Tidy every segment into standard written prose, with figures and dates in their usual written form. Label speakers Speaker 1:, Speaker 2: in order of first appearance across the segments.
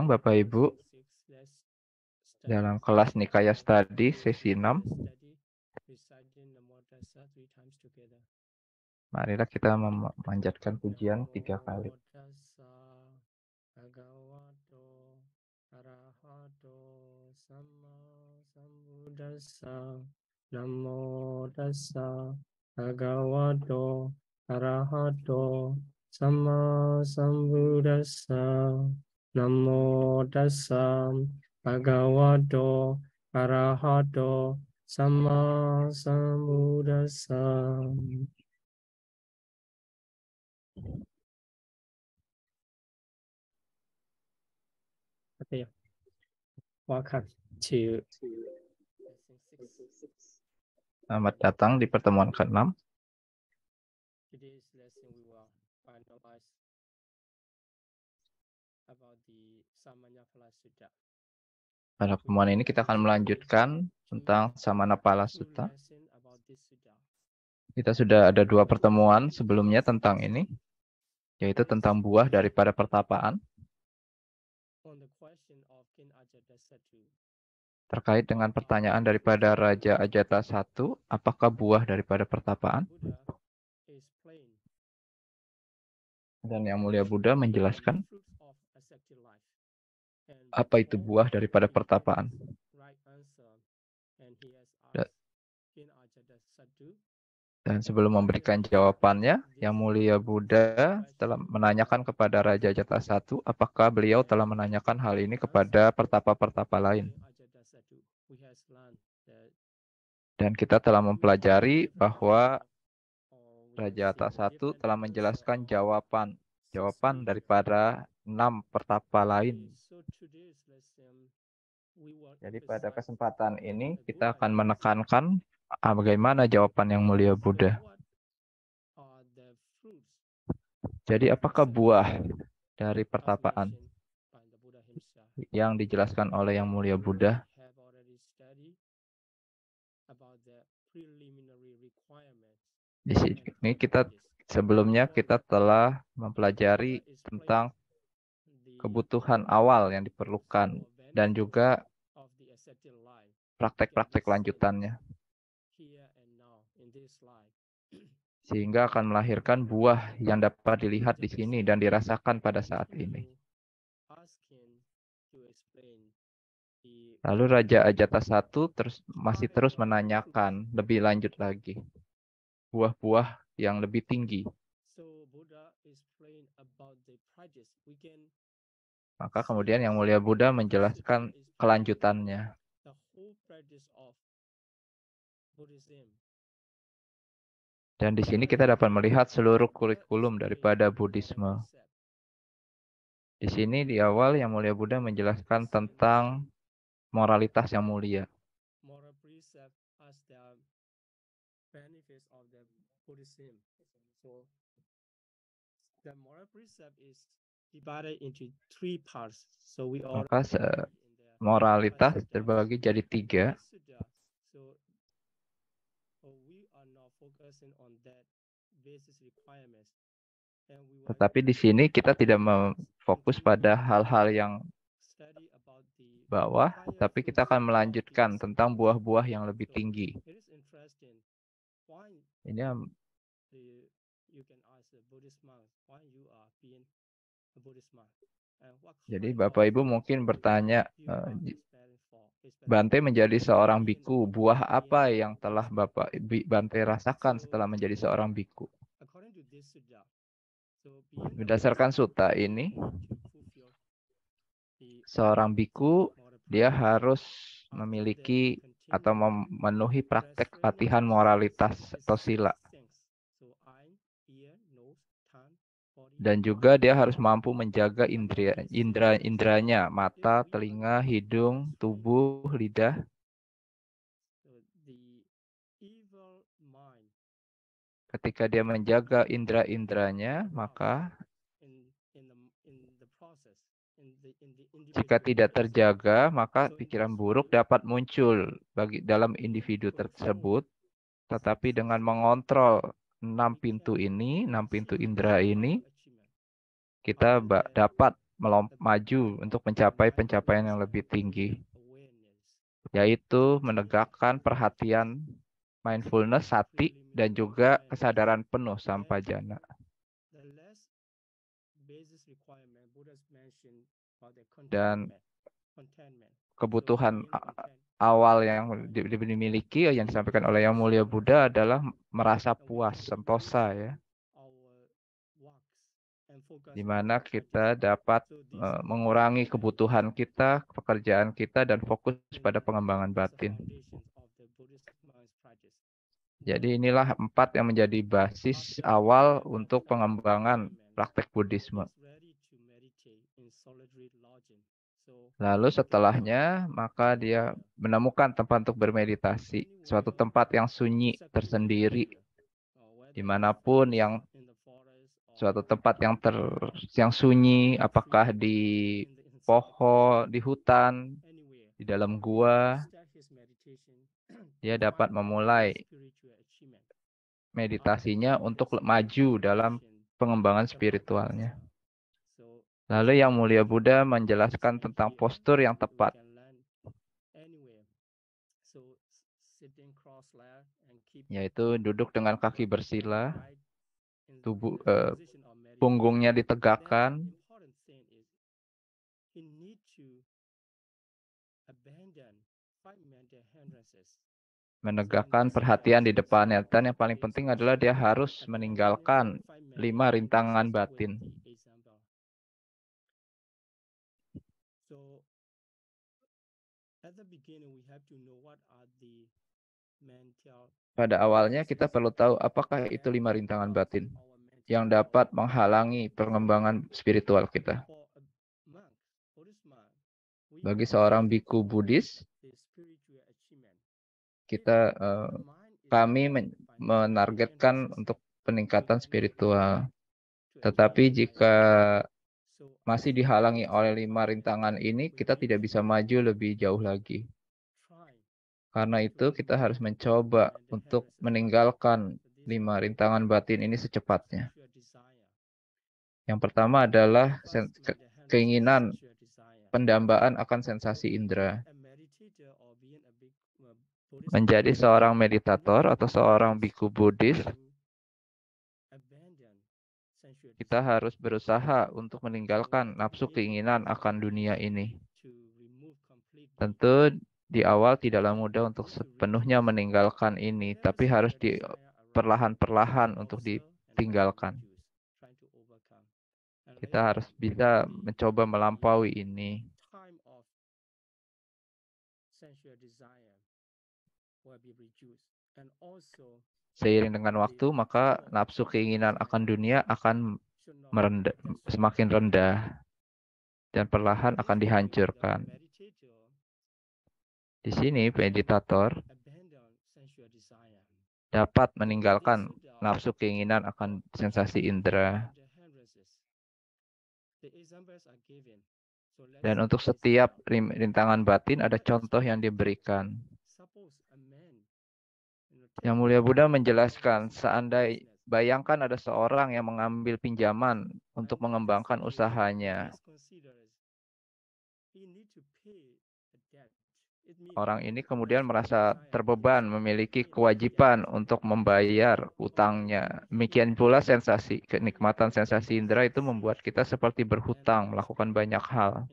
Speaker 1: siang Bapak Ibu dalam kelas Nikaya Study sesi 6. Marilah kita memanjatkan pujian 3 kali.
Speaker 2: Namo tassa bhagavato arahato sama sambuddhassa. Namo tassa bhagavato arahato sama sambuddhassa. Okay. Welcome to
Speaker 1: Selamat datang di pertemuan ke-6.
Speaker 2: today's lesson. We will finalize about the Samanaphala Sutta.
Speaker 1: Pada pertemuan ini kita akan melanjutkan tentang Samanaphala Sutta. Kita sudah ada 2 pertemuan sebelumnya tentang ini, yaitu tentang buah daripada pertapaan. Terkait dengan pertanyaan daripada Raja Ajata I, apakah buah daripada pertapaan? Dan Yang Mulia Buddha menjelaskan apa itu buah daripada pertapaan. Dan sebelum memberikan jawabannya, Yang Mulia Buddha telah menanyakan kepada Raja Ajata I, apakah beliau telah menanyakan hal ini kepada pertapa-pertapa lain. Dan kita telah mempelajari bahwa Raja Ajata I telah menjelaskan jawaban daripada 6 pertapa lain. Jadi pada kesempatan ini kita akan menekankan bagaimana jawaban Yang Mulia Buddha. Jadi apakah buah dari pertapaan yang dijelaskan oleh Yang Mulia Buddha? Di sini sebelumnya kita telah mempelajari tentang kebutuhan awal yang diperlukan dan juga praktek-praktek lanjutannya, sehingga akan melahirkan buah yang dapat dilihat di sini dan dirasakan pada saat ini. Lalu Raja Ajata I masih terus menanyakan lebih lanjut lagi buah-buah yang lebih tinggi. Maka kemudian Yang Mulia Buddha menjelaskan kelanjutannya. Dan di sini kita dapat melihat seluruh kurikulum daripada Buddhisme. Di sini di awal Yang Mulia Buddha menjelaskan tentang moralitas yang mulia. Maka moralitas terbagi jadi 3. Tetapi di sini kita tidak fokus pada hal-hal yang bawah, tapi kita akan melanjutkan tentang buah-buah yang lebih tinggi. Ini jadi Bapak Ibu mungkin bertanya, Bante menjadi seorang biku, buah apa yang telah Bante rasakan setelah menjadi seorang biku? Berdasarkan sutta ini, seorang biku dia harus memiliki atau memenuhi praktek latihan moralitas atau sila. Dan juga dia harus mampu menjaga indranya, mata, telinga, hidung, tubuh, lidah. Ketika dia menjaga indra-indranya, maka jika tidak terjaga, maka pikiran buruk dapat muncul dalam individu tersebut. Tetapi dengan mengontrol 6 pintu indera ini, kita dapat maju untuk mencapai pencapaian yang lebih tinggi, yaitu menegakkan perhatian, mindfulness, sati, dan juga kesadaran penuh sampajana. Dan kebutuhan awal yang dimiliki yang disampaikan oleh Yang Mulia Buddha adalah merasa puas, sentosa ya, di mana kita dapat mengurangi kebutuhan kita, pekerjaan kita, dan fokus pada pengembangan batin. Jadi inilah 4 yang menjadi basis awal untuk pengembangan praktek Buddhisme. Lalu setelahnya, maka dia menemukan tempat untuk bermeditasi, suatu tempat yang sunyi, tersendiri, dimanapun yang suatu tempat yang sunyi, apakah di pohon, di hutan, di dalam gua, dia dapat memulai meditasinya untuk maju dalam pengembangan spiritualnya. Lalu Yang Mulia Buddha menjelaskan tentang postur yang tepat, yaitu duduk dengan kaki bersila, punggungnya ditegakkan, menegakkan perhatian di depannya, dan yang paling penting adalah dia harus meninggalkan 5 rintangan batin. Pada awalnya kita perlu tahu apakah itu 5 rintangan batin yang dapat menghalangi pengembangan spiritual kita. Bagi seorang biku Buddhis, kami menargetkan untuk peningkatan spiritual. Tetapi jika masih dihalangi oleh 5 rintangan ini, kita tidak bisa maju lebih jauh lagi. Karena itu kita harus mencoba untuk meninggalkan 5 rintangan batin ini secepatnya. Yang pertama adalah keinginan pendambaan akan sensasi indera. Menjadi seorang meditator atau seorang biku Buddhis, kita harus berusaha untuk meninggalkan nafsu keinginan akan dunia ini. Tentu di awal tidaklah mudah untuk sepenuhnya meninggalkan ini, tapi harus perlahan-perlahan untuk ditinggalkan. Kita harus bisa mencoba melampaui ini. Seiring dengan waktu, maka nafsu keinginan akan dunia akan semakin rendah dan perlahan akan dihancurkan. Di sini meditator dapat meninggalkan nafsu keinginan akan sensasi indera. Dan untuk setiap rintangan batin ada contoh yang diberikan. Yang Mulia Buddha menjelaskan, bayangkan ada seorang yang mengambil pinjaman untuk mengembangkan usahanya. Orang ini kemudian merasa terbeban, memiliki kewajiban untuk membayar utangnya. Demikian pula kenikmatan sensasi indera itu membuat kita seperti berhutang, melakukan banyak hal.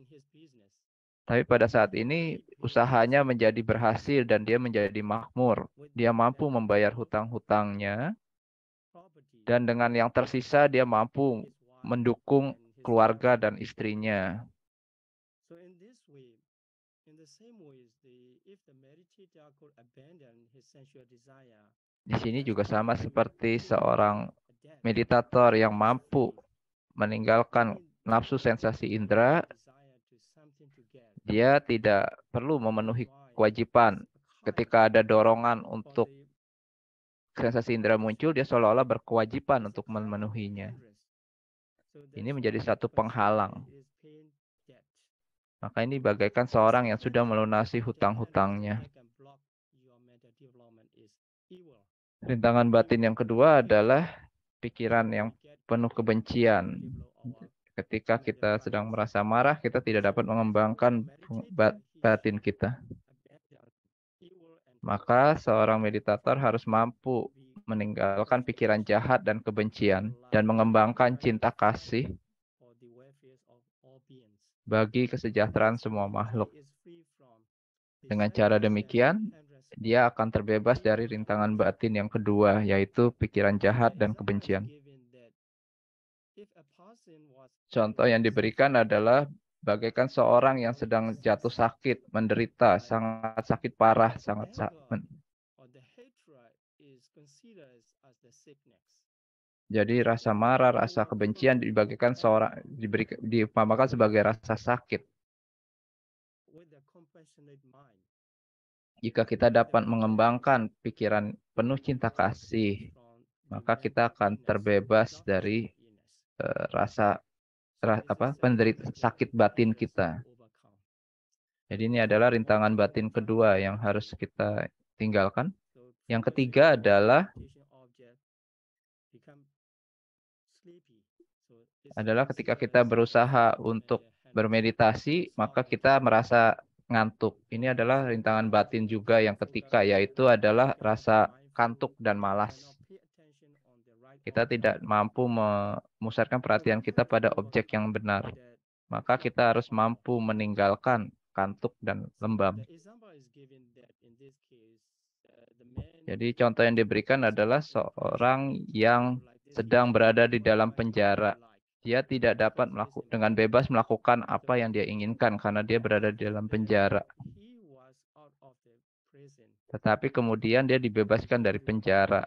Speaker 1: Tapi pada saat ini usahanya menjadi berhasil dan dia menjadi makmur. Dia mampu membayar hutang-hutangnya dan dengan yang tersisa dia mampu mendukung keluarga dan istrinya. Di sini juga sama seperti seorang meditator yang mampu meninggalkan nafsu sensasi indera, dia tidak perlu memenuhi kewajiban. Ketika ada dorongan untuk sensasi indera muncul, dia seolah-olah berkewajiban untuk memenuhinya. Ini menjadi satu penghalang. Maka ini bagaikan seorang yang sudah melunasi hutang-hutangnya. Rintangan batin yang kedua adalah pikiran yang penuh kebencian. Ketika kita sedang merasa marah, kita tidak dapat mengembangkan batin kita. Maka seorang meditator harus mampu meninggalkan pikiran jahat dan kebencian dan mengembangkan cinta kasih bagi kesejahteraan semua makhluk. Dengan cara demikian, dia akan terbebas dari rintangan batin yang kedua, yaitu pikiran jahat dan kebencian. Contoh yang diberikan adalah bagaikan seorang yang sedang jatuh sakit, menderita, sangat sakit parah, jadi rasa marah, rasa kebencian dibagikan seorang diumpamakan sebagai rasa sakit. Jika kita dapat mengembangkan pikiran penuh cinta kasih, maka kita akan terbebas dari penderita sakit batin kita. Jadi ini adalah rintangan batin kedua yang harus kita tinggalkan. Yang ketiga adalah ketika kita berusaha untuk bermeditasi, maka kita merasa ngantuk. Ini adalah rintangan batin juga yang ketiga, yaitu adalah rasa kantuk dan malas. Kita tidak mampu memusatkan perhatian kita pada objek yang benar. Maka kita harus mampu meninggalkan kantuk dan lembam. Jadi contoh yang diberikan adalah seorang yang sedang berada di dalam penjara. Dia tidak dapat dengan bebas melakukan apa yang dia inginkan karena dia berada di dalam penjara. Tetapi kemudian dia dibebaskan dari penjara.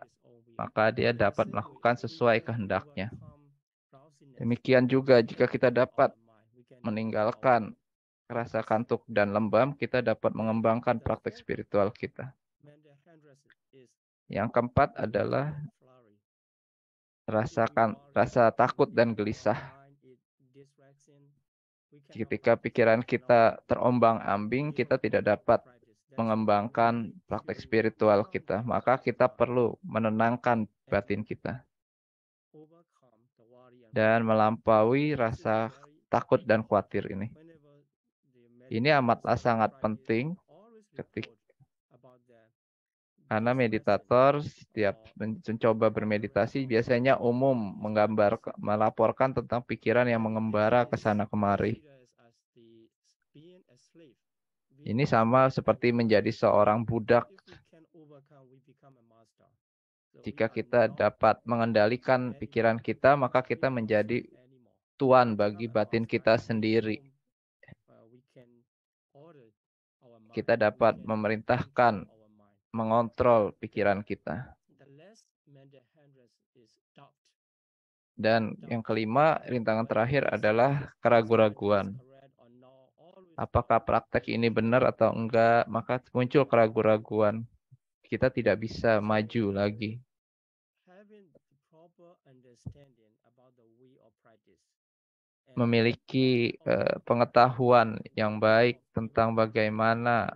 Speaker 1: Maka dia dapat melakukan sesuai kehendaknya. Demikian juga jika kita dapat meninggalkan rasa kantuk dan lembam, kita dapat mengembangkan praktek spiritual kita. Yang keempat adalah rasa takut dan gelisah. Ketika pikiran kita terombang-ambing, kita tidak dapat mengembangkan praktek spiritual kita. Maka kita perlu menenangkan batin kita dan melampaui rasa takut dan khawatir ini. Ini amatlah sangat penting karena meditator setiap mencoba bermeditasi biasanya umum melaporkan tentang pikiran yang mengembara ke sana kemari. Ini sama seperti menjadi seorang budak. Jika kita dapat mengendalikan pikiran kita, maka kita menjadi tuan bagi batin kita sendiri. Kita dapat memerintahkan, mengontrol pikiran kita. Dan yang kelima, rintangan terakhir adalah keraguan-raguan. Apakah praktek ini benar atau enggak? Maka muncul keraguan-raguan. Kita tidak bisa maju lagi. Memiliki pengetahuan yang baik tentang bagaimana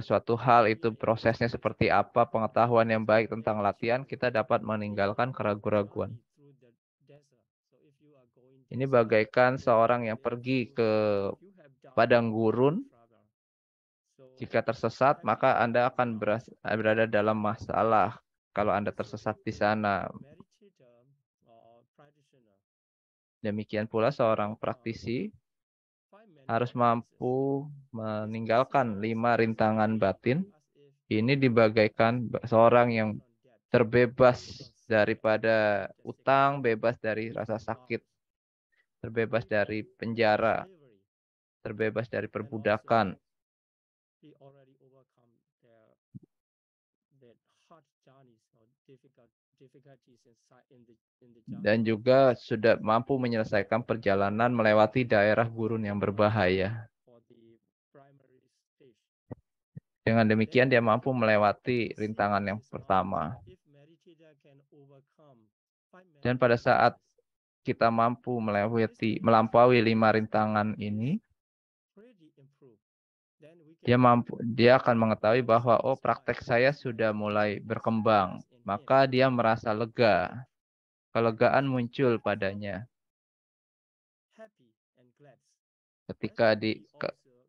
Speaker 1: suatu hal itu prosesnya seperti apa, pengetahuan yang baik tentang latihan, kita dapat meninggalkan keraguan-raguan. Ini bagaikan seorang yang pergi ke padang gurun. Jika tersesat, maka Anda akan berada dalam masalah kalau Anda tersesat di sana. Demikian pula seorang praktisi harus mampu meninggalkan 5 rintangan batin. Ini dibagaikan seorang yang terbebas daripada utang, bebas dari rasa sakit, terbebas dari penjara, terbebas dari perbudakan. Dan juga sudah mampu menyelesaikan perjalanan melewati daerah gurun yang berbahaya. Dengan demikian dia mampu melewati rintangan yang pertama. Dan pada saat kita mampu melampaui 5 rintangan ini, dia akan mengetahui bahwa praktek saya sudah mulai berkembang. Maka dia merasa lega. kelegaan muncul padanya. Ketika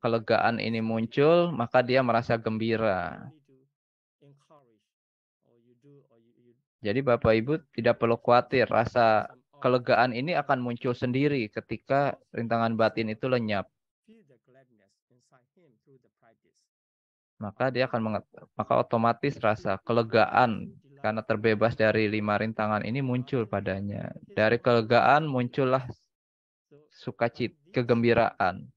Speaker 1: kelegaan ini muncul, maka dia merasa gembira. Jadi Bapak Ibu tidak perlu khawatir, rasa kelegaan ini akan muncul sendiri ketika rintangan batin itu lenyap. Maka otomatis rasa kelegaan karena terbebas dari 5 rintangan ini muncul padanya. Dari kelegaan muncullah sukacita, kegembiraan.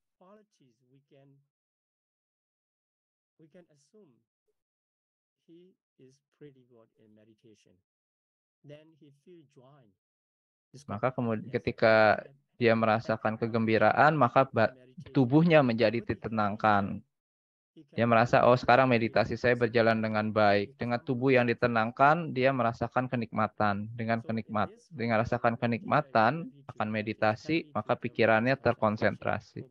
Speaker 1: Maka kemudian ketika dia merasakan kegembiraan, maka tubuhnya menjadi ditenangkan. Dia merasa, oh sekarang meditasi saya berjalan dengan baik. Dengan tubuh yang ditenangkan, dia merasakan kenikmatan. Dengan rasakan kenikmatan akan meditasi, maka pikirannya terkonsentrasi.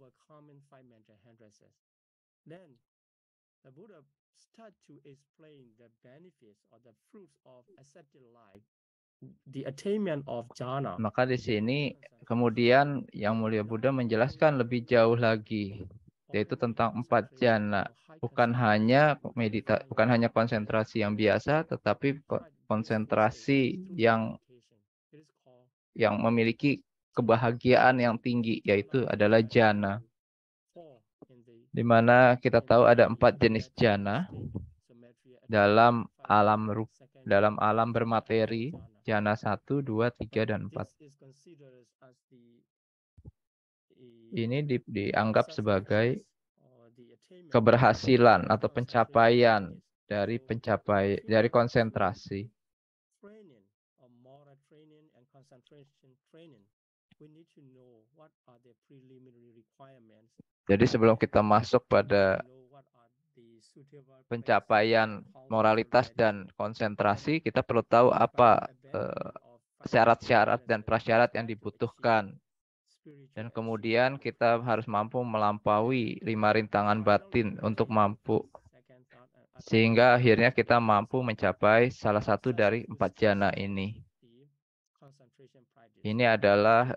Speaker 1: Maka di sini kemudian Yang Mulia Buddha menjelaskan lebih jauh lagi, yaitu tentang 4 jana. Bukan hanya konsentrasi yang biasa, tetapi konsentrasi yang memiliki kebahagiaan yang tinggi, yaitu adalah jana. Di mana kita tahu ada 4 jenis jana dalam alam bermateri. Jana 1, 2, 3, dan 4. Ini dianggap sebagai keberhasilan atau pencapaian dari konsentrasi. Jadi sebelum kita masuk pada pencapaian moralitas dan konsentrasi, kita perlu tahu apa syarat-syarat dan prasyarat yang dibutuhkan. Dan kemudian kita harus mampu melampaui 5 rintangan batin untuk sehingga akhirnya kita mampu mencapai salah satu dari 4 jana ini. Ini adalah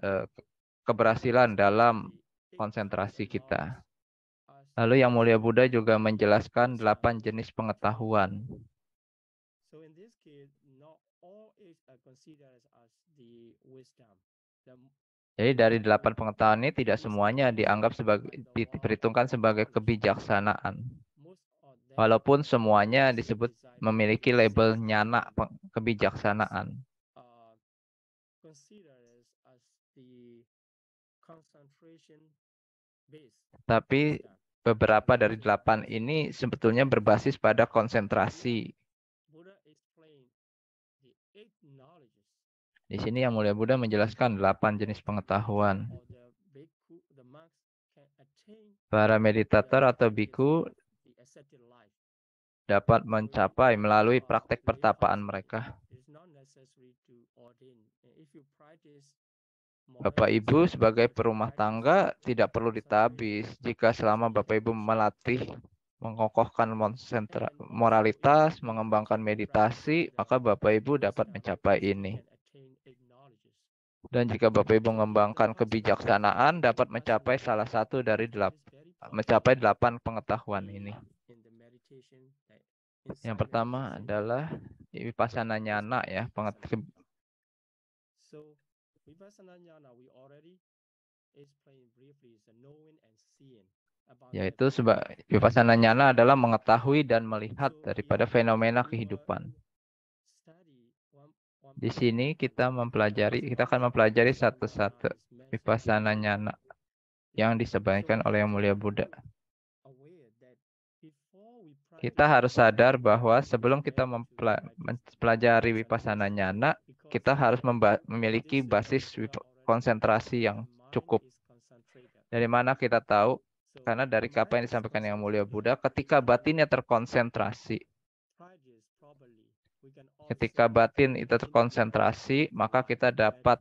Speaker 1: keberhasilan dalam konsentrasi kita. Lalu Yang Mulia Buddha juga menjelaskan 8 jenis pengetahuan. Jadi dari 8 pengetahuan ini tidak semuanya diperhitungkan sebagai kebijaksanaan. Walaupun semuanya disebut memiliki label nyana kebijaksanaan. Tapi beberapa dari 8 ini sebetulnya berbasis pada konsentrasi. Di sini Yang Mulia Buddha menjelaskan 8 jenis pengetahuan. Para meditator atau biku dapat mencapai melalui praktek pertapaan mereka. Bapak Ibu sebagai perumah tangga tidak perlu ditabis jika selama Bapak Ibu melatih mengokohkan moralitas, mengembangkan meditasi, maka Bapak Ibu dapat mencapai ini. Dan jika Bapak Ibu mengembangkan kebijaksanaan, dapat mencapai salah satu dari 8 pengetahuan ini. Yang pertama adalah Vipassana Nyana ya, yaitu Vipassana Nyana adalah mengetahui dan melihat daripada fenomena kehidupan. Di sini kita akan mempelajari satu-satu Vipassana Nyana yang disampaikan oleh Yang Mulia Buddha. Kita harus sadar bahwa sebelum kita mempelajari Vipassana Nyana, kita harus memiliki basis konsentrasi yang cukup. Dari mana kita tahu? Karena dari apa yang disampaikan Yang Mulia Buddha, ketika batinnya terkonsentrasi, maka kita dapat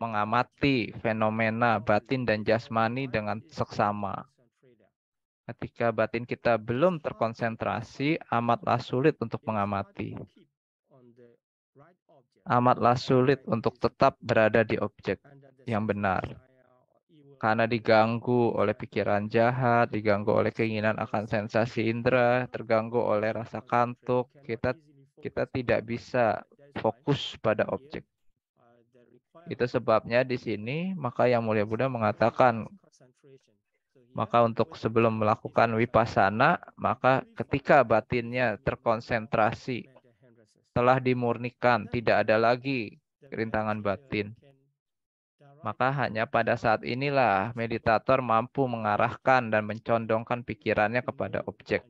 Speaker 1: mengamati fenomena batin dan jasmani dengan seksama. Ketika batin kita belum terkonsentrasi, amatlah sulit untuk mengamati. amatlah sulit untuk tetap berada di objek yang benar. Karena diganggu oleh pikiran jahat, diganggu oleh keinginan akan sensasi indera, terganggu oleh rasa kantuk, kita tidak bisa fokus pada objek. Itu sebabnya di sini, maka Yang Mulia Buddha mengatakan, maka untuk sebelum melakukan vipassana, maka ketika batinnya terkonsentrasi, telah dimurnikan, tidak ada lagi kerintangan batin. Maka hanya pada saat inilah meditator mampu mengarahkan dan mencondongkan pikirannya kepada objek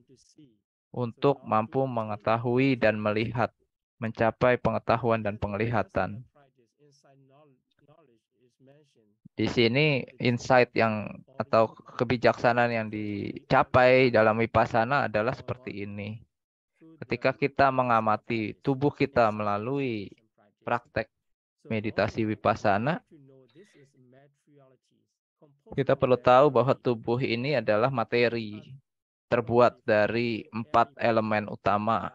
Speaker 1: untuk mampu mengetahui dan melihat, mencapai pengetahuan dan penglihatan. Di sini insight atau kebijaksanaan yang dicapai dalam vipassana adalah seperti ini. Ketika kita mengamati tubuh kita melalui praktek meditasi vipassana, kita perlu tahu bahwa tubuh ini adalah materi, terbuat dari 4 elemen utama.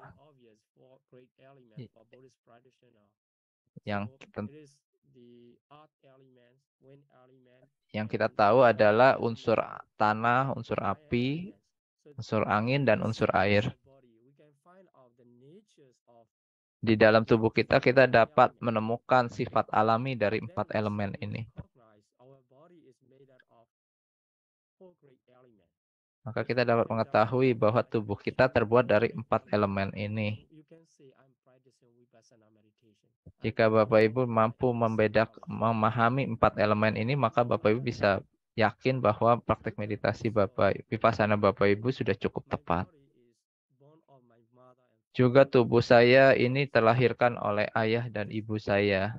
Speaker 1: Yang kita tahu adalah unsur tanah, unsur api, unsur angin, dan unsur air. Di dalam tubuh kita dapat menemukan sifat alami dari 4 elemen ini. Maka kita dapat mengetahui bahwa tubuh kita terbuat dari 4 elemen ini. Jika Bapak Ibu mampu memahami 4 elemen ini, maka Bapak Ibu bisa yakin bahwa praktek meditasi vipassana Bapak Ibu sudah cukup tepat. Juga tubuh saya ini terlahirkan oleh ayah dan ibu saya.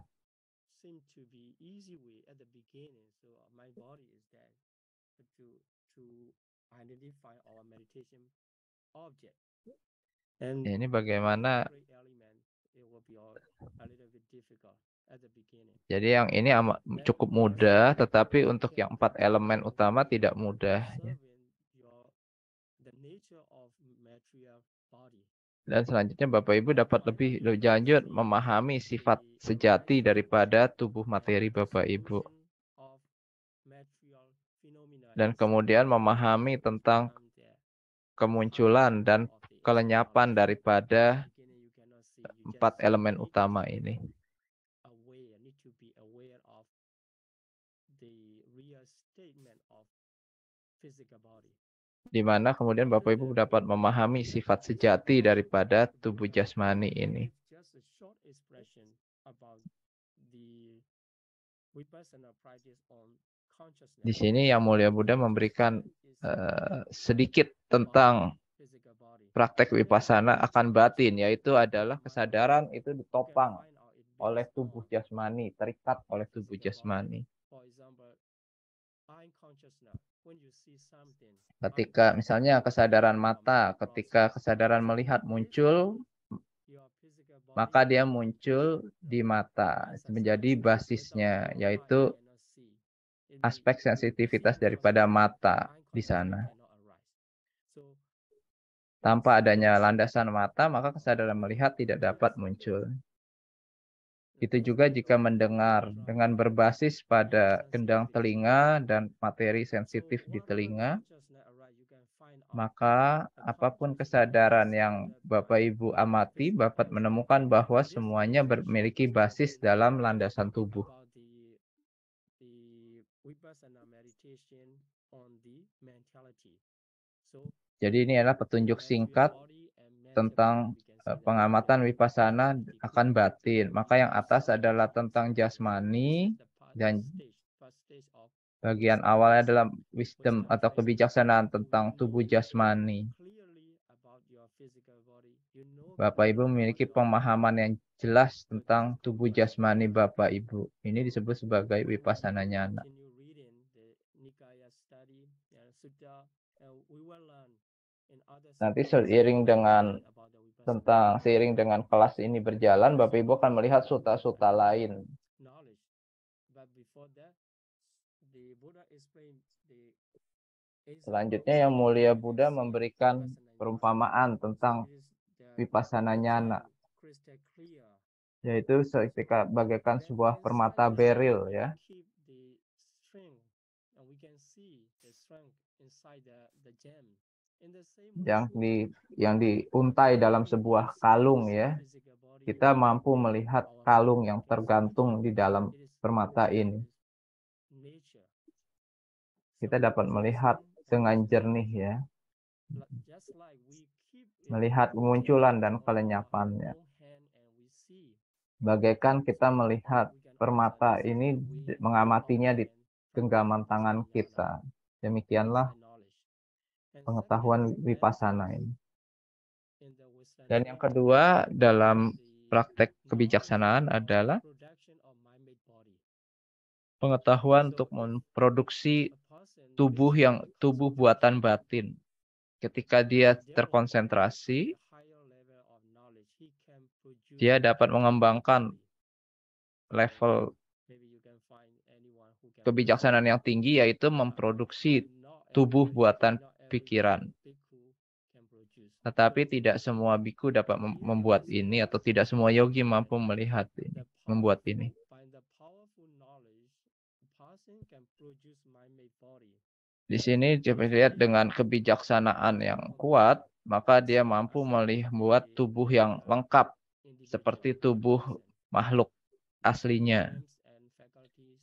Speaker 1: Ini bagaimana? Jadi yang ini cukup mudah, tetapi untuk yang 4 elemen utama tidak mudah. Dan selanjutnya Bapak Ibu dapat lebih lanjut memahami sifat sejati daripada tubuh materi Bapak Ibu. Dan kemudian memahami tentang kemunculan dan kelenyapan daripada 4 elemen utama ini. Di mana kemudian Bapak Ibu dapat memahami sifat sejati daripada tubuh jasmani ini. Di sini Yang Mulia Buddha memberikan sedikit tentang praktek vipassana akan batin, yaitu adalah kesadaran itu ditopang oleh tubuh jasmani, terikat oleh tubuh jasmani. Ketika misalnya kesadaran mata, ketika kesadaran melihat muncul, maka dia muncul di mata, menjadi basisnya, yaitu aspek sensitivitas daripada mata di sana. Tanpa adanya landasan mata, maka kesadaran melihat tidak dapat muncul. Itu juga jika mendengar dengan berbasis pada gendang telinga dan materi sensitif di telinga, maka apapun kesadaran yang Bapak Ibu amati dapat menemukan bahwa semuanya memiliki basis dalam landasan tubuh. Jadi ini adalah petunjuk singkat tentang pengamatan vipassana akan batin. Maka yang atas adalah tentang jasmani dan bagian awalnya adalah wisdom atau kebijaksanaan tentang tubuh jasmani. Bapak Ibu memiliki pemahaman yang jelas tentang tubuh jasmani Bapak Ibu. Ini disebut sebagai vipassana nyana. Nanti seiring dengan kelas ini berjalan, Bapak Ibu akan melihat sutta-sutta lain. Selanjutnya Yang Mulia Buddha memberikan perumpamaan tentang vipassana nyana. yaitu ketika bagaikan sebuah permata beril ya,
Speaker 2: Keep the strength, and we can see the strength inside the gem. In the same way,
Speaker 1: yang diuntai dalam sebuah kalung ya.
Speaker 2: physical body
Speaker 1: Kita mampu melihat kalung yang tergantung di dalam permata ini.
Speaker 2: nature.
Speaker 1: Kita dapat melihat dengan jernih ya,
Speaker 2: Just like we keep
Speaker 1: melihat kemunculan dan kelenyapannya. Bagaikan kita melihat permata ini mengamatinya di genggaman tangan kita. Demikianlah pengetahuan vipassana ini. Dan yang kedua dalam praktek kebijaksanaan adalah pengetahuan untuk memproduksi tubuh buatan batin. Ketika dia terkonsentrasi, dia dapat mengembangkan level kebijaksanaan yang tinggi, yaitu memproduksi tubuh buatan pikiran. Tetapi tidak semua biku dapat membuat ini, atau tidak semua yogi mampu melihat ini, membuat ini. Di sini dilihat dengan kebijaksanaan yang kuat, maka dia mampu membuat tubuh yang lengkap seperti tubuh makhluk aslinya,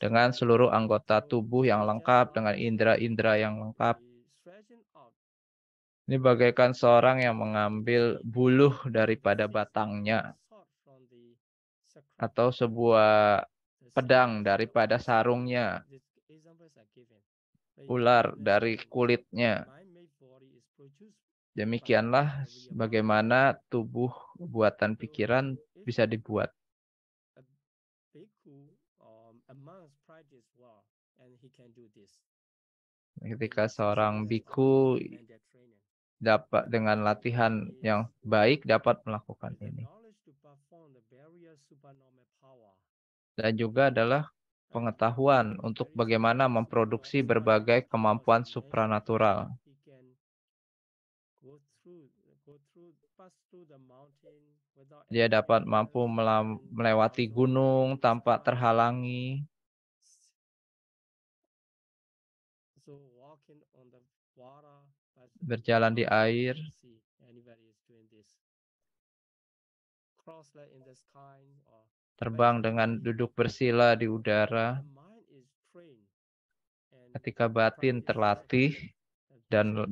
Speaker 1: dengan seluruh anggota tubuh yang lengkap, dengan indera-indera yang lengkap. Ini bagaikan seorang yang mengambil buluh daripada batangnya, atau sebuah pedang daripada sarungnya, ular dari kulitnya. Demikianlah bagaimana tubuh buatan pikiran bisa dibuat. Ketika seorang biku dapat dengan latihan yang baik dapat melakukan ini. Dan juga adalah pengetahuan untuk bagaimana memproduksi berbagai kemampuan supranatural. Dia dapat mampu melewati gunung tanpa terhalangi. Berjalan di air. Terbang dengan duduk bersila di udara. Ketika batin terlatih dan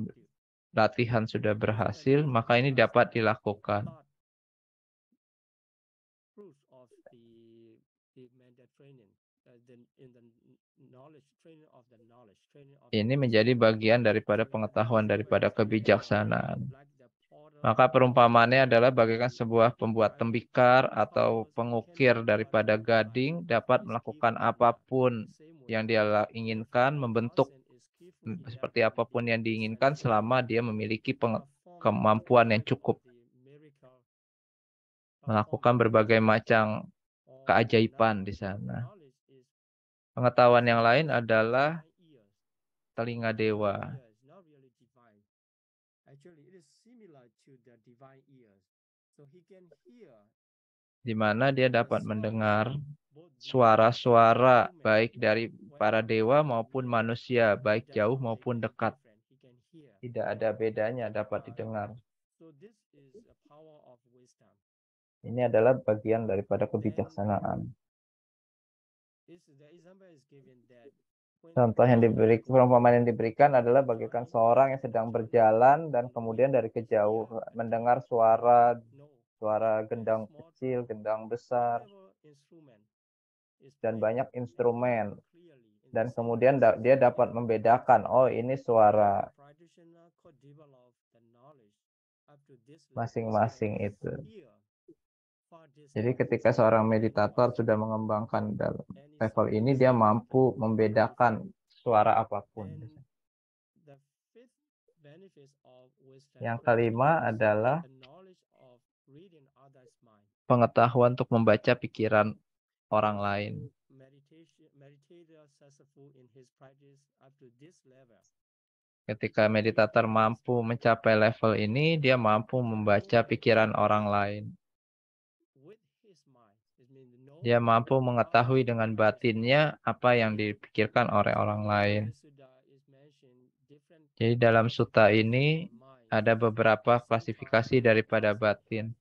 Speaker 1: latihan sudah berhasil, maka ini dapat dilakukan. Ini menjadi bagian daripada pengetahuan daripada kebijaksanaan. Maka perumpamaannya adalah bagaikan sebuah pembuat tembikar atau pengukir daripada gading dapat melakukan apapun yang dia inginkan, membentuk seperti apapun yang diinginkan selama dia memiliki kemampuan yang cukup. Melakukan berbagai macam keajaiban di sana. Pengetahuan yang lain adalah telinga dewa. Di mana dia dapat mendengar suara-suara baik dari para dewa maupun manusia, baik jauh maupun dekat. Tidak ada bedanya dapat didengar. Ini adalah bagian daripada kebijaksanaan. Contoh yang perumpamaan yang diberikan adalah bagaikan seorang yang sedang berjalan dan kemudian dari kejauh mendengar suara gendang kecil, gendang besar, dan banyak instrumen. Dan kemudian dia dapat membedakan, oh ini suara masing-masing itu. Jadi ketika seorang meditator sudah mengembangkan dalam level ini, dia mampu membedakan suara apapun. Yang kelima adalah pengetahuan untuk membaca pikiran orang lain. Ketika meditator mampu mencapai level ini, dia mampu membaca pikiran orang lain. Dia mampu mengetahui dengan batinnya apa yang dipikirkan oleh orang lain. Jadi dalam sutta ini ada beberapa klasifikasi daripada batin.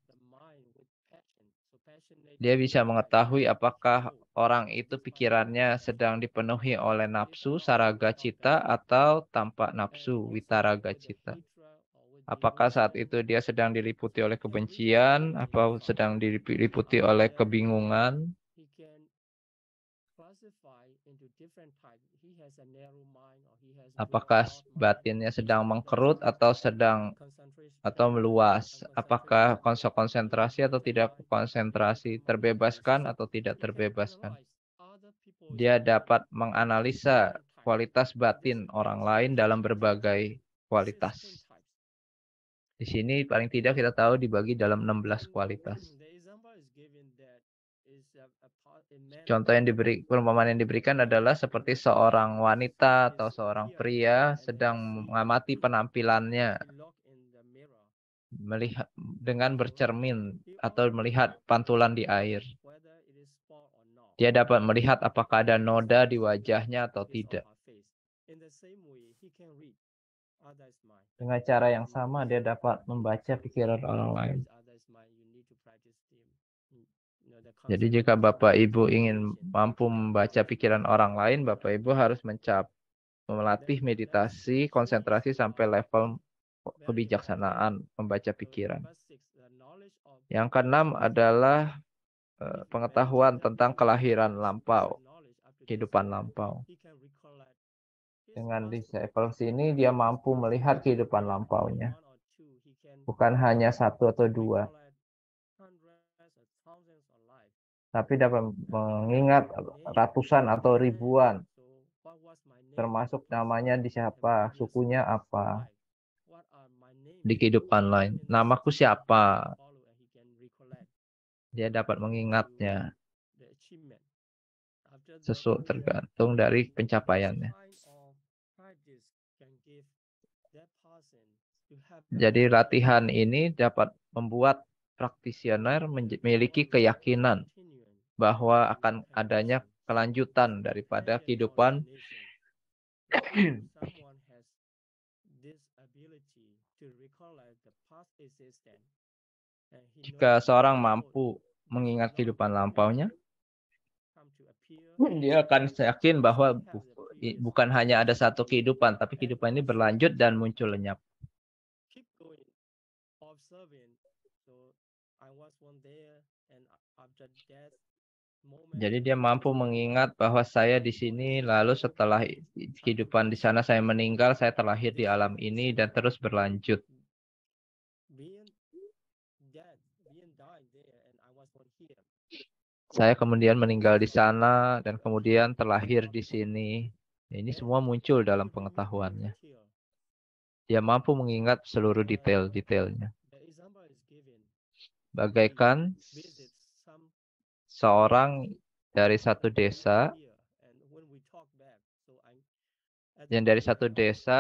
Speaker 1: Dia bisa mengetahui apakah orang itu pikirannya sedang dipenuhi oleh nafsu, saraga cita, atau tanpa nafsu, vitaraga cita. Apakah saat itu dia sedang diliputi oleh kebencian, atau sedang diliputi oleh kebingungan, apakah batinnya sedang mengkerut atau meluas, apakah konsentrasi atau tidak konsentrasi, terbebaskan atau tidak terbebaskan. Dia dapat menganalisa kualitas batin orang lain dalam berbagai kualitas. Di sini paling tidak kita tahu dibagi dalam 16 kualitas. Contoh yang perumpamaan yang diberikan adalah seperti seorang wanita atau seorang pria sedang mengamati penampilannya, melihat dengan bercermin atau melihat pantulan di air. Dia dapat melihat apakah ada noda di wajahnya atau tidak. Dengan cara yang sama dia dapat membaca pikiran orang lain. Jadi jika Bapak Ibu ingin mampu membaca pikiran orang lain, Bapak Ibu harus melatih meditasi, konsentrasi sampai level kebijaksanaan membaca pikiran. Yang keenam adalah pengetahuan tentang kelahiran lampau, kehidupan lampau. Dengan disciple sini dia mampu melihat kehidupan lampaunya. Bukan hanya satu atau dua. Tapi dapat mengingat ratusan atau ribuan. Termasuk namanya di siapa, sukunya apa. Di kehidupan lain. Namaku siapa. Dia dapat mengingatnya. Sesuatu tergantung dari pencapaiannya. Jadi latihan ini dapat membuat praktisioner memiliki keyakinan bahwa akan adanya kelanjutan daripada kehidupan jika seorang mampu mengingat kehidupan lampaunya, dia akan yakin bahwa bukan hanya ada satu kehidupan, tapi kehidupan ini berlanjut dan muncul lenyap. Jadi dia mampu mengingat bahwa saya di sini, lalu setelah kehidupan di sana saya meninggal, saya terlahir di alam ini dan terus berlanjut. Saya kemudian meninggal di sana dan kemudian terlahir di sini. Ini semua muncul dalam pengetahuannya. Dia mampu mengingat seluruh detail-detailnya. Bagaikan seorang dari satu desa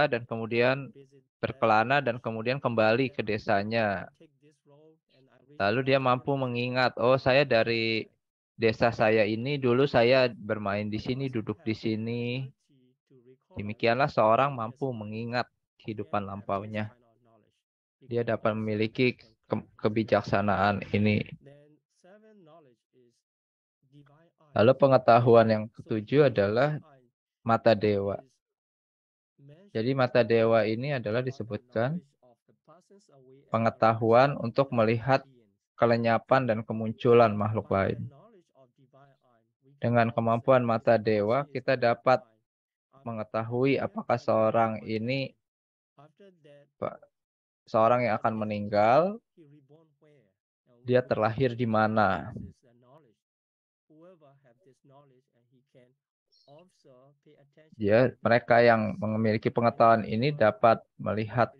Speaker 1: dan kemudian berkelana dan kemudian kembali ke desanya. Lalu dia mampu mengingat, oh saya dari desa saya ini dulu saya bermain di sini, duduk di sini. Demikianlah seorang mampu mengingat kehidupan lampaunya. Dia dapat memiliki kebijaksanaan ini. Lalu pengetahuan yang ketujuh adalah mata dewa. Jadi mata dewa ini adalah disebutkan pengetahuan untuk melihat kelenyapan dan kemunculan makhluk lain. Dengan kemampuan mata dewa, kita dapat mengetahui apakah seorang yang akan meninggal, dia terlahir di mana. Mereka yang memiliki pengetahuan ini dapat melihat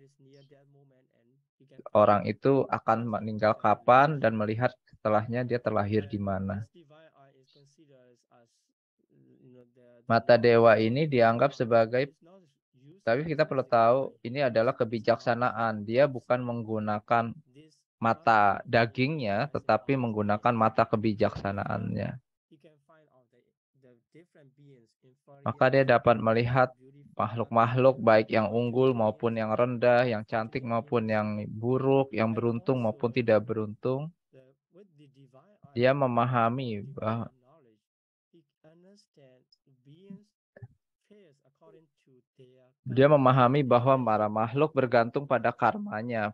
Speaker 1: orang itu akan meninggal kapan dan melihat setelahnya dia terlahir di mana. Mata dewa ini dianggap sebagai, tapi kita perlu tahu ini adalah kebijaksanaan. Dia bukan menggunakan mata dagingnya, tetapi menggunakan mata kebijaksanaannya. maka dia dapat melihat makhluk-makhluk baik yang unggul maupun yang rendah, yang cantik maupun yang buruk, yang beruntung maupun tidak beruntung. Dia memahami bahwa para makhluk bergantung pada karmanya,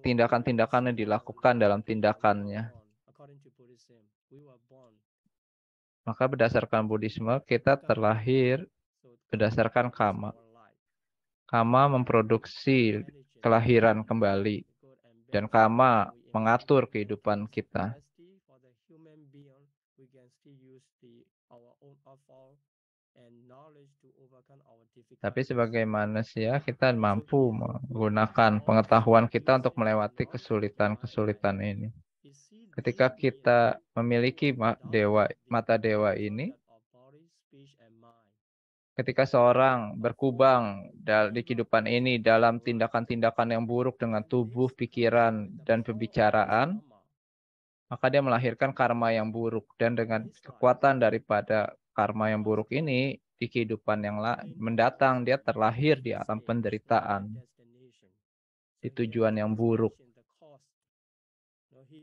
Speaker 1: tindakan-tindakan yang dilakukan dalam tindakannya. Maka berdasarkan Buddhisme, kita terlahir berdasarkan karma. Karma memproduksi kelahiran kembali, dan karma mengatur kehidupan kita. Tapi sebagai manusia, kita mampu menggunakan pengetahuan kita untuk melewati kesulitan-kesulitan ini. Ketika kita memiliki mata dewa ini, ketika seorang berkubang di kehidupan ini dalam tindakan-tindakan yang buruk dengan tubuh, pikiran, dan pembicaraan, maka dia melahirkan karma yang buruk. Dan dengan kekuatan daripada karma yang buruk ini, di kehidupan yang mendatang, dia terlahir di alam penderitaan, di tujuan yang buruk.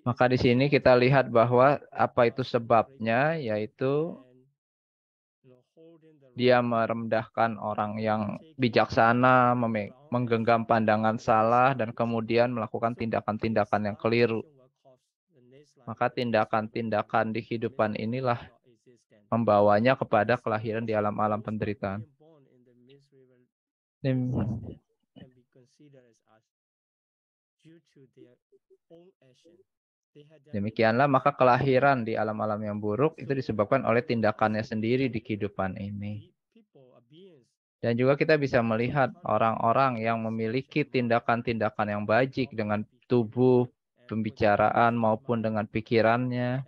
Speaker 1: Maka di sini kita lihat bahwa apa itu sebabnya, yaitu dia merendahkan orang yang bijaksana, menggenggam pandangan salah, dan kemudian melakukan tindakan-tindakan yang keliru. Maka tindakan-tindakan di kehidupan inilah membawanya kepada kelahiran di alam-alam penderitaan. Demikianlah maka kelahiran di alam-alam yang buruk itu disebabkan oleh tindakannya sendiri di kehidupan ini. Dan juga kita bisa melihat orang-orang yang memiliki tindakan-tindakan yang bajik dengan tubuh, pembicaraan maupun dengan pikirannya,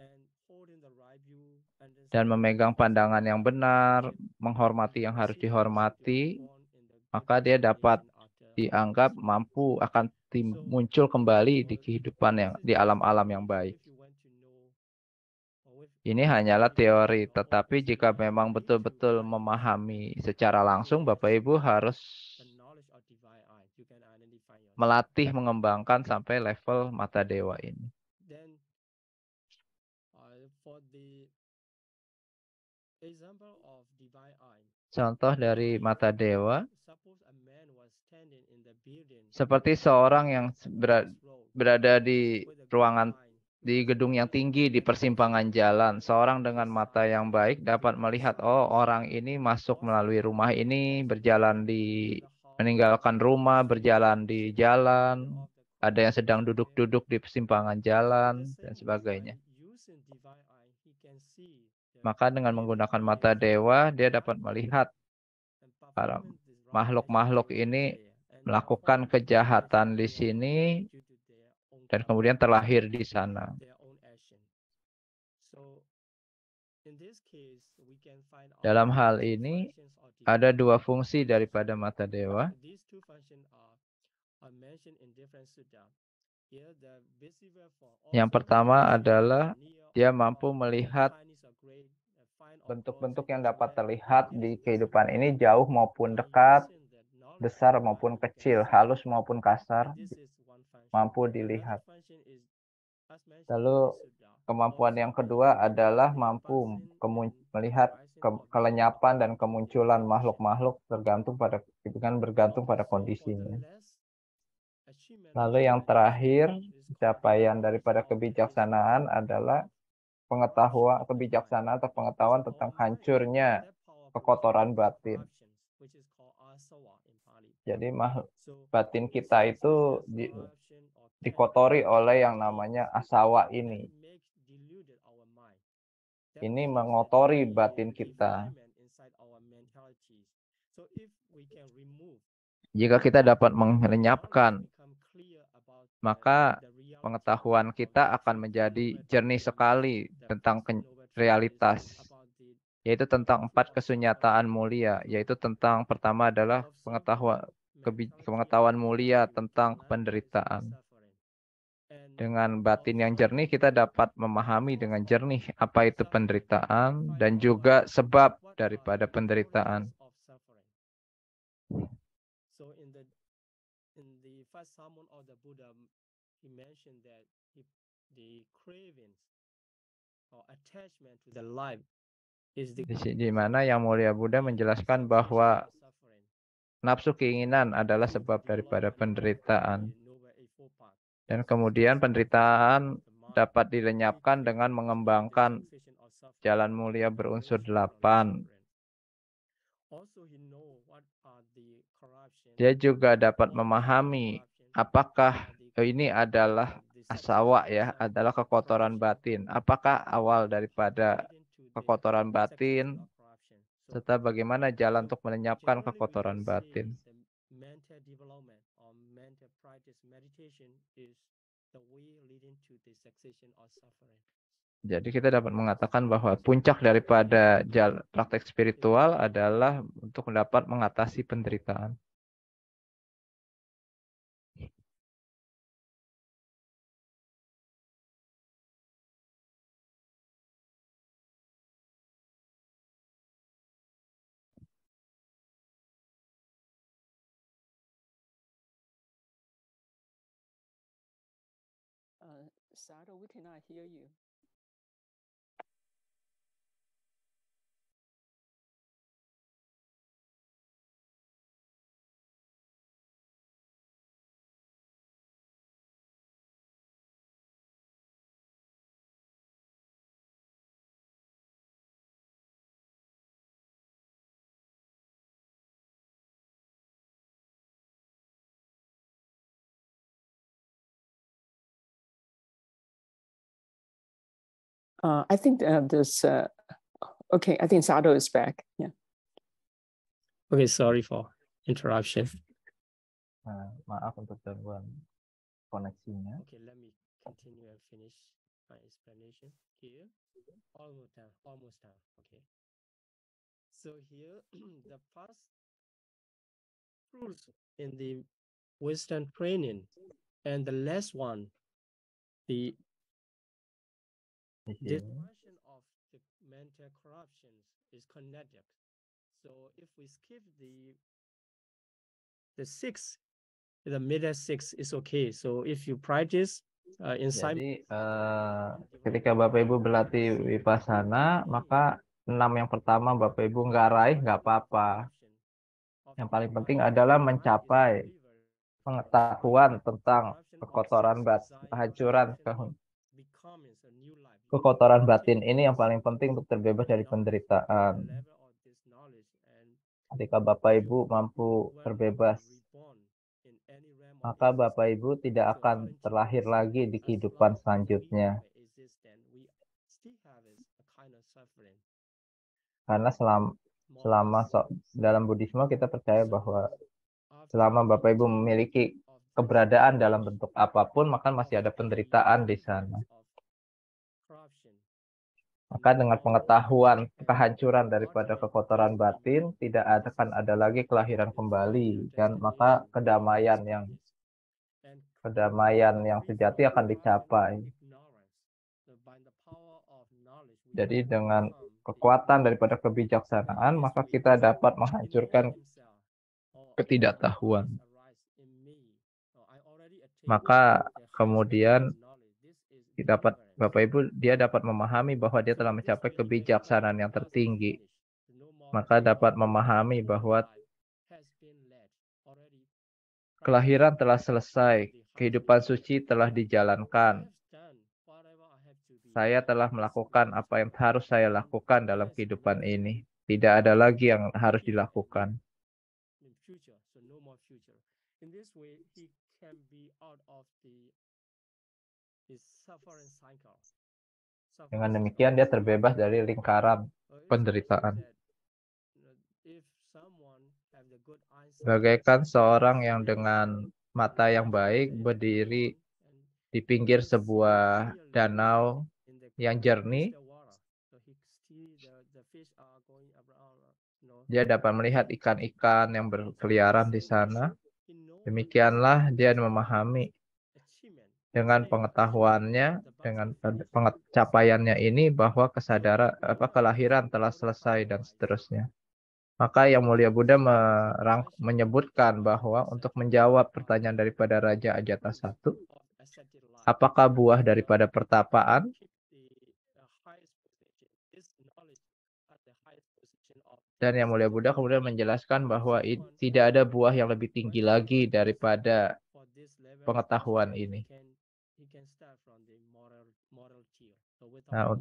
Speaker 1: dan memegang pandangan yang benar, menghormati yang harus dihormati, maka dia dapat dianggap mampu akan muncul kembali di kehidupan yang di alam-alam yang baik. Ini hanyalah teori, tetapi jika memang betul-betul memahami secara langsung, Bapak Ibu harus melatih mengembangkan sampai level mata dewa ini. Contoh dari mata dewa, seperti seorang yang berada di ruangan di gedung yang tinggi di persimpangan jalan. Seorang dengan mata yang baik dapat melihat, oh orang ini masuk melalui rumah ini, meninggalkan rumah, berjalan di jalan, ada yang sedang duduk-duduk di persimpangan jalan, dan sebagainya. Maka dengan menggunakan mata dewa, dia dapat melihat para makhluk-makhluk ini melakukan kejahatan di sini, dan kemudian terlahir di sana. Dalam hal ini, ada dua fungsi daripada mata dewa. Yang pertama adalah dia mampu melihat bentuk-bentuk yang dapat terlihat di kehidupan ini jauh maupun dekat, besar maupun kecil, halus maupun kasar, mampu dilihat. Lalu kemampuan yang kedua adalah mampu melihat kelenyapan dan kemunculan makhluk-makhluk bergantung pada kondisinya. Lalu yang terakhir, capaian daripada kebijaksanaan adalah kebijaksanaan atau pengetahuan tentang hancurnya kekotoran batin. Jadi batin kita itu dikotori oleh yang namanya asawa ini. Ini mengotori batin kita. Jika kita dapat melenyapkan, maka pengetahuan kita akan menjadi jernih sekali tentang realitas, yaitu tentang 4 kesunyataan mulia, yaitu tentang pertama adalah pengetahuan mulia tentang penderitaan. Dengan batin yang jernih, kita dapat memahami dengan jernih apa itu penderitaan dan juga sebab daripada penderitaan.
Speaker 2: So in the first sermon of the Buddha, he mentioned that the cravings or attachment to the life is the
Speaker 1: Di mana Yang Mulia Buddha menjelaskan bahwa nafsu keinginan adalah sebab daripada penderitaan. Dan kemudian penderitaan dapat dilenyapkan dengan mengembangkan jalan mulia berunsur 8. Dia juga dapat memahami apakah ini adalah asawa ya, adalah kekotoran batin. Apakah awal daripada kekotoran batin serta bagaimana jalan untuk melenyapkan kekotoran batin. Jadi kita dapat mengatakan bahwa puncak daripada praktek spiritual adalah untuk dapat mengatasi penderitaan.
Speaker 3: Sadhu, we cannot hear you. I think this. Okay, I think Sadhu is back. Yeah.
Speaker 2: Okay, sorry for interruption.
Speaker 1: Maaf untuk gangguan koneksinya.
Speaker 2: Okay, let me continue and finish my explanation here. Almost done. Okay. So here, the first rules in the Western training, and the last one, the destruction of the mental corruptions is connected. So if we skip the six, the middle six is okay. So if you practice inside.
Speaker 1: Jadi ketika Bapak Ibu berlatih Vipassana, maka 6 yang pertama Bapak Ibu nggak raih nggak apa-apa. Yang paling penting adalah mencapai pengetahuan tentang kekotoran batin, kehancuran kekotoran batin ini yang paling penting untuk terbebas dari penderitaan. Ketika Bapak Ibu mampu terbebas, maka Bapak Ibu tidak akan terlahir lagi di kehidupan selanjutnya. Karena selama dalam Buddhisme kita percaya bahwa selama Bapak Ibu memiliki keberadaan dalam bentuk apapun, maka masih ada penderitaan di sana. Maka dengan pengetahuan kehancuran daripada kekotoran batin, tidak akan ada lagi kelahiran kembali, dan maka kedamaian yang sejati akan dicapai. Jadi dengan kekuatan daripada kebijaksanaan, maka kita dapat menghancurkan ketidaktahuan. Maka kemudian Bapak Ibu dia dapat memahami bahwa dia telah mencapai kebijaksanaan yang tertinggi. Maka dapat memahami bahwa kelahiran telah selesai, kehidupan suci telah dijalankan. Saya telah melakukan apa yang harus saya lakukan dalam kehidupan ini. Tidak ada lagi yang harus dilakukan. Dengan demikian dia terbebas dari lingkaran penderitaan. Bagaikan seorang yang dengan mata yang baik berdiri di pinggir sebuah danau yang jernih, dia dapat melihat ikan-ikan yang berkeliaran di sana. Demikianlah dia memahami dengan pengetahuannya, dengan pencapaiannya ini bahwa kesadaran kelahiran telah selesai dan seterusnya. Maka Yang Mulia Buddha menyebutkan bahwa untuk menjawab pertanyaan daripada Raja Ajatasattu, apakah buah daripada pertapaan? Dan Yang Mulia Buddha kemudian menjelaskan bahwa tidak ada buah yang lebih tinggi lagi daripada pengetahuan ini. Nah,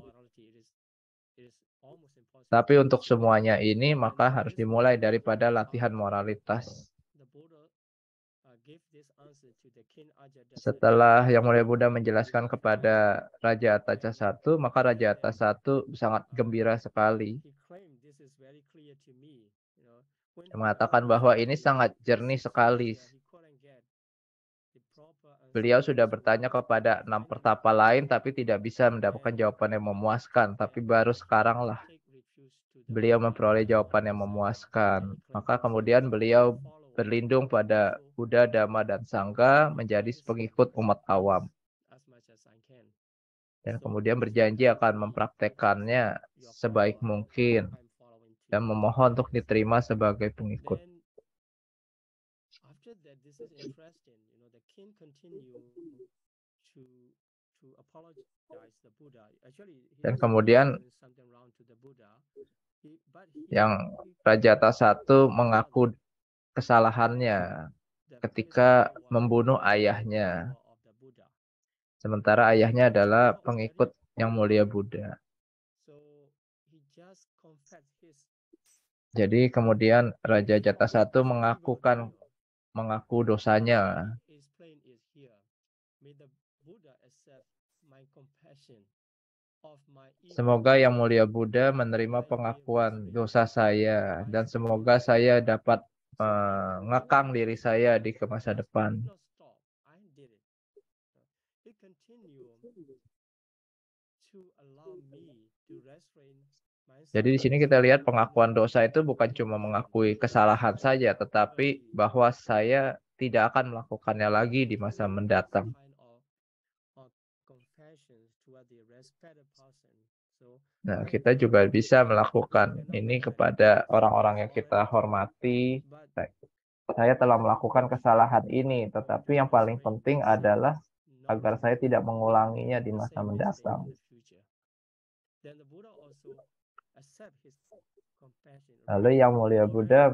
Speaker 1: tapi untuk semuanya ini maka harus dimulai daripada latihan moralitas. Setelah Yang Mulia Buddha menjelaskan kepada Raja Ajatasattu, maka Raja Ajatasattu sangat gembira sekali. Dia mengatakan bahwa ini sangat jernih sekali. Beliau sudah bertanya kepada 6 pertapa lain tapi tidak bisa mendapatkan jawaban yang memuaskan. Tapi baru sekaranglah beliau memperoleh jawaban yang memuaskan. Maka kemudian beliau berlindung pada Buddha, Dhamma, dan Sangha menjadi pengikut umat awam. Dan kemudian berjanji akan mempraktekannya sebaik mungkin dan memohon untuk diterima sebagai pengikut. Dan kemudian Yang Raja Ajatasattu mengaku kesalahannya ketika membunuh ayahnya. Sementara ayahnya adalah pengikut Yang Mulia Buddha. Jadi kemudian Raja Ajatasattu mengaku dosanya. Semoga Yang Mulia Buddha menerima pengakuan dosa saya dan semoga saya dapat mengekang diri saya di masa depan. Jadi di sini kita lihat pengakuan dosa itu bukan cuma mengakui kesalahan saja, tetapi bahwa saya tidak akan melakukannya lagi di masa mendatang. Nah, kita juga bisa melakukan ini kepada orang-orang yang kita hormati. Saya telah melakukan kesalahan ini, tetapi yang paling penting adalah agar saya tidak mengulanginya di masa mendatang. Lalu Yang Mulia Buddha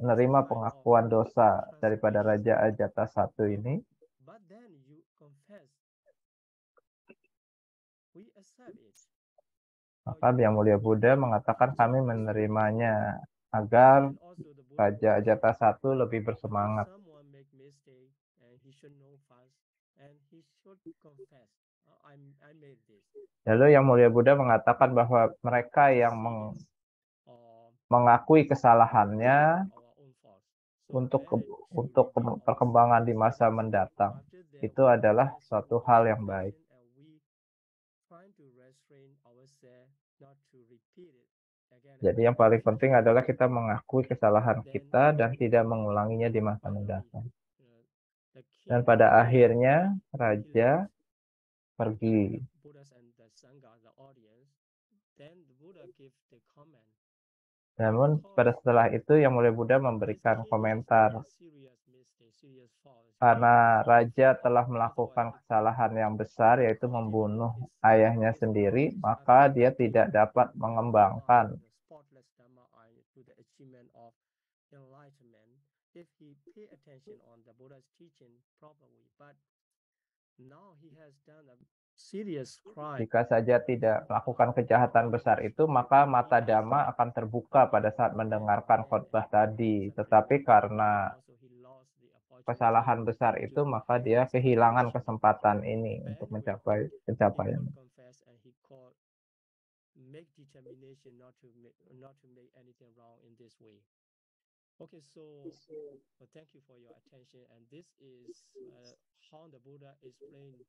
Speaker 1: menerima pengakuan dosa daripada Raja Ajatasattu ini. Maka Yang Mulia Buddha mengatakan kami menerimanya agar Raja Ajatasattu lebih bersemangat. Lalu Yang Mulia Buddha mengatakan bahwa mereka yang mengakui kesalahannya untuk perkembangan di masa mendatang itu adalah suatu hal yang baik. Jadi yang paling penting adalah kita mengakui kesalahan kita dan tidak mengulanginya di masa mendatang. Dan pada akhirnya Raja pergi. Namun setelah itu Yang Mulia Buddha memberikan komentar. Karena Raja telah melakukan kesalahan yang besar yaitu membunuh ayahnya sendiri, maka dia tidak dapat mengembangkan jika saja tidak melakukan kejahatan besar itu, maka mata Dhamma akan terbuka pada saat mendengarkan khotbah tadi. Tetapi karena kesalahan besar itu, maka dia kehilangan kesempatan ini untuk mencapai pencapaian.
Speaker 2: Okay, so thank you for your attention, and this is how the Buddha explained.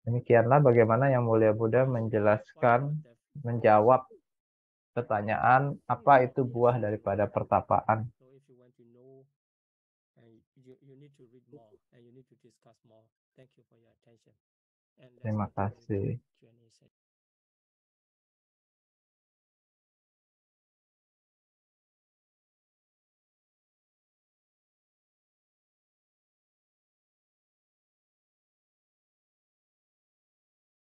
Speaker 1: Demikianlah bagaimana Yang Mulia Buddha menjelaskan, menjawab pertanyaan apa itu buah daripada pertapaan.
Speaker 2: So if you want to know, you need to read more and you need to discuss more. Thank you for your attention. And let's
Speaker 1: Terima
Speaker 2: continue with
Speaker 1: kasih.